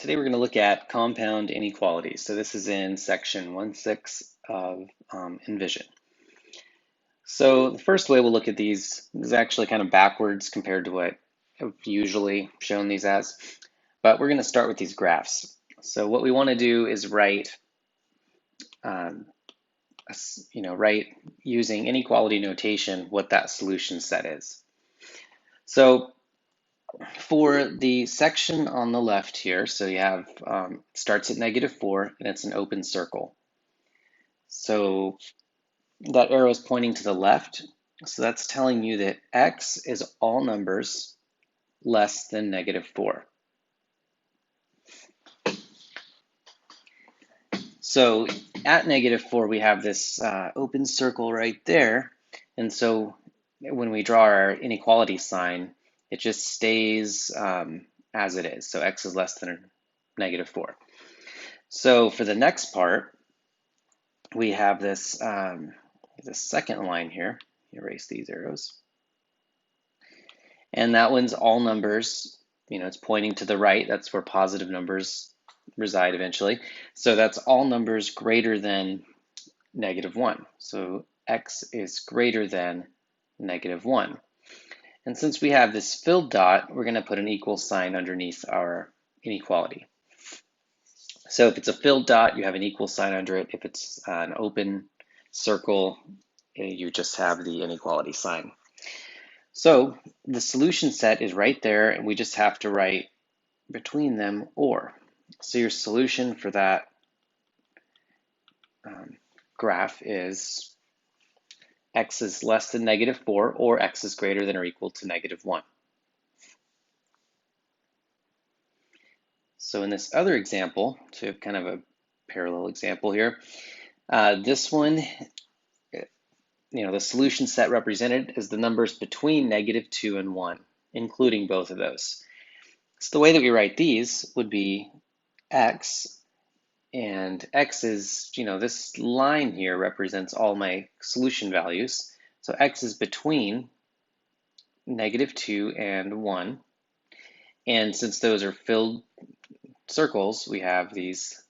Today we're going to look at compound inequalities. So this is in section 1.6 of Envision. So the first way we'll look at these is actually kind of backwards compared to what I've usually shown these as, but we're going to start with these graphs. So what we want to do is write using inequality notation what that solution set is. So for the section on the left here, so you have starts at -4 and it's an open circle. So that arrow is pointing to the left. So that's telling you that x is all numbers less than -4. So at -4, we have this open circle right there. And so when we draw our inequality sign, it just stays as it is. So x is less than -4. So for the next part, we have this the second line here. Erase these arrows. And that one's all numbers. It's pointing to the right. That's where positive numbers reside eventually. So that's all numbers greater than -1. So x is greater than -1. And since we have this filled dot, we're going to put an equal sign underneath our inequality. So if it's a filled dot, you have an equal sign under it. If it's an open circle, you just have the inequality sign. So the solution set is right there, and we just have to write between them or. So your solution for that graph is x is less than -4 or x is greater than or equal to -1. So in this other example, to kind of a parallel example here, this one, the solution set represented is the numbers between -2 and 1, including both of those. So the way that we write these would be x, and x is, this line here represents all my solution values. So x is between -2 and 1. And since those are filled circles, we have these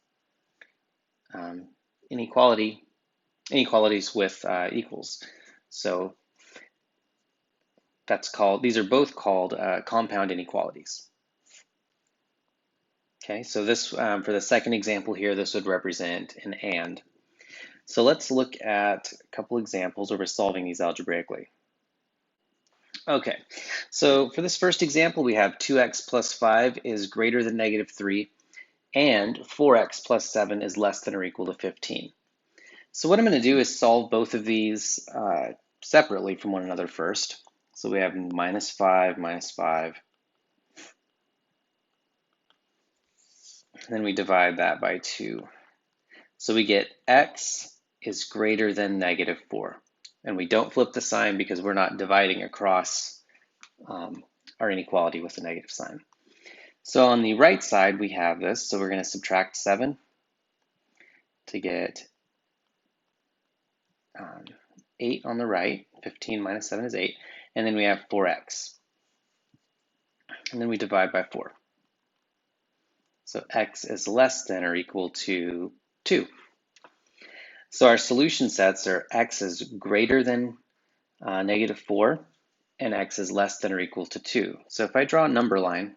inequalities with equals. So these are both called compound inequalities. Okay, so this, for the second example here, this would represent an and. So let's look at a couple examples where we're solving these algebraically. Okay, so for this first example, we have 2x plus 5 is greater than -3, and 4x plus 7 is less than or equal to 15. So what I'm going to do is solve both of these separately from one another first. So we have -5, -5. And then we divide that by 2. So we get x is greater than -4. And we don't flip the sign because we're not dividing across our inequality with a negative sign. So on the right side, we have this. So we're going to subtract 7 to get 8 on the right. 15 minus 7 is 8. And then we have 4x. And then we divide by 4. So x is less than or equal to 2. So our solution sets are x is greater than -4 and x is less than or equal to 2. So if I draw a number line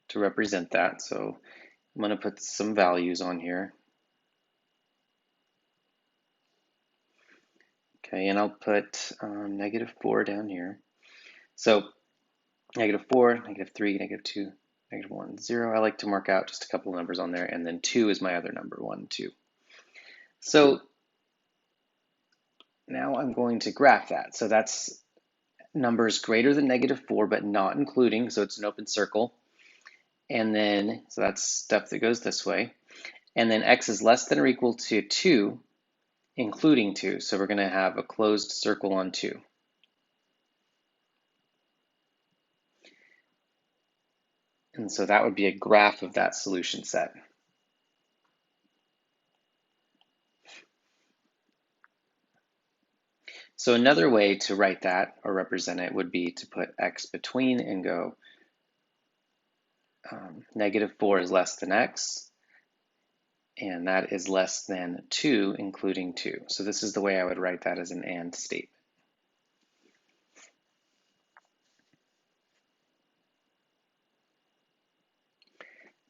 to represent that, so I'm going to put some values on here. Okay, and I'll put -4 down here. So -4, -3, -2, -1, 0. I like to mark out just a couple of numbers on there, and then 2 is my other number, 1, 2. So now I'm going to graph that. So that's numbers greater than -4, but not including, so it's an open circle. And then, so that's stuff that goes this way. And then x is less than or equal to 2, including 2. So we're going to have a closed circle on 2. And so that would be a graph of that solution set. So another way to write that or represent it would be to put x between and go -4 is less than x, and that is less than 2, including 2. So this is the way I would write that as an AND statement.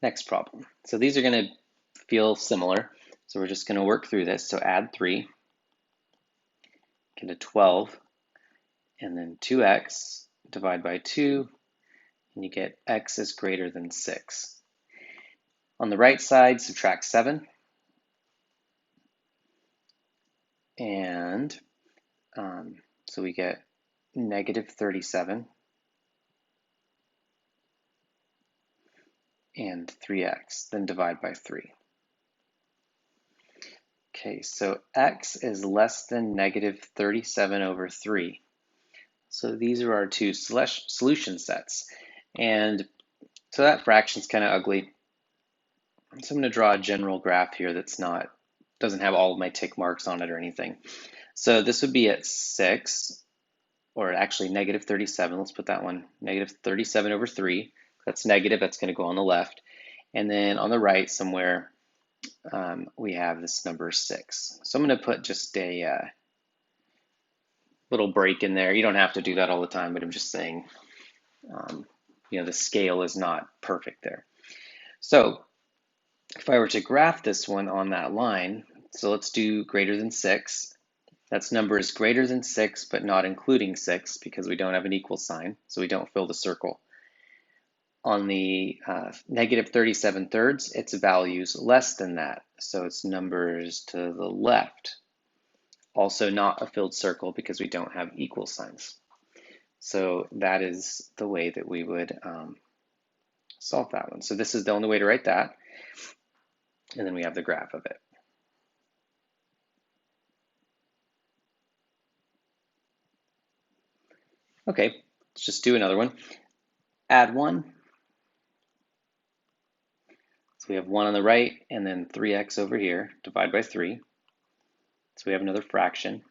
Next problem. So these are going to feel similar. So we're just going to work through this. So add 3, get a 12, and then 2x, divide by 2, and you get x is greater than 6. On the right side, subtract 7, and so we get -37 and 3x, then divide by 3. Okay, so x is less than -37/3. So these are our two solution sets. And so that fraction's kind of ugly. So I'm going to draw a general graph here that's doesn't have all of my tick marks on it or anything. So this would be at 6, or actually -37. Let's put that one, -37/3. That's negative, that's going to go on the left. And then on the right somewhere, we have this number 6. So I'm going to put just a little break in there. You don't have to do that all the time, but I'm just saying, the scale is not perfect there. So if I were to graph this one on that line, so let's do greater than 6. That's number is greater than 6, but not including 6 because we don't have an equal sign, so we don't fill the circle. On the -37/3, its values less than that, so its numbers to the left. Also not a filled circle because we don't have equal signs. So that is the way that we would solve that one. So this is the only way to write that. And then we have the graph of it. Okay, let's just do another one. Add 1. So we have 1 on the right and then 3x over here, divide by 3. So we have another fraction.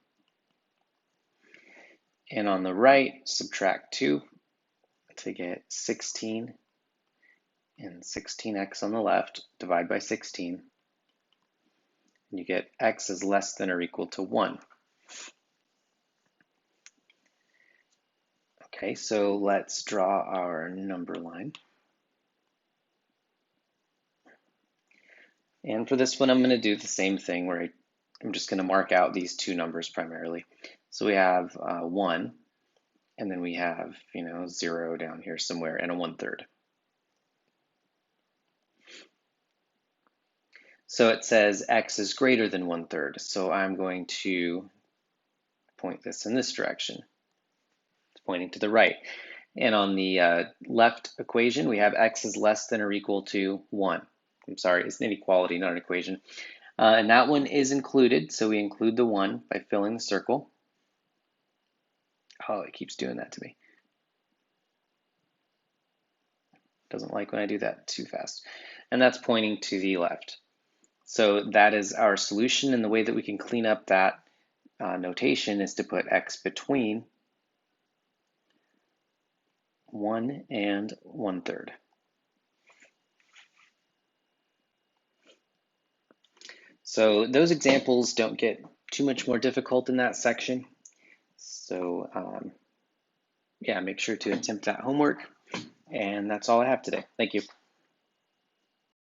And on the right, subtract 2 to get 16, and 16x on the left, divide by 16. And you get x is less than or equal to 1. Okay, so let's draw our number line. And for this one, I'm going to do the same thing where I'm just going to mark out these two numbers primarily. So we have 1, and then we have, 0 down here somewhere, and a 1/3. So it says x is greater than 1/3. So I'm going to point this in this direction. It's pointing to the right. And on the left equation, we have x is less than or equal to 1. I'm sorry, it's an inequality, not an equation. And that one is included, so we include the 1 by filling the circle. Oh, it keeps doing that to me. Doesn't like when I do that too fast. And that's pointing to the left. So that is our solution, and the way that we can clean up that notation is to put x between 1 and 1/3. So those examples don't get too much more difficult in that section. So yeah, make sure to attempt that homework. And that's all I have today. Thank you.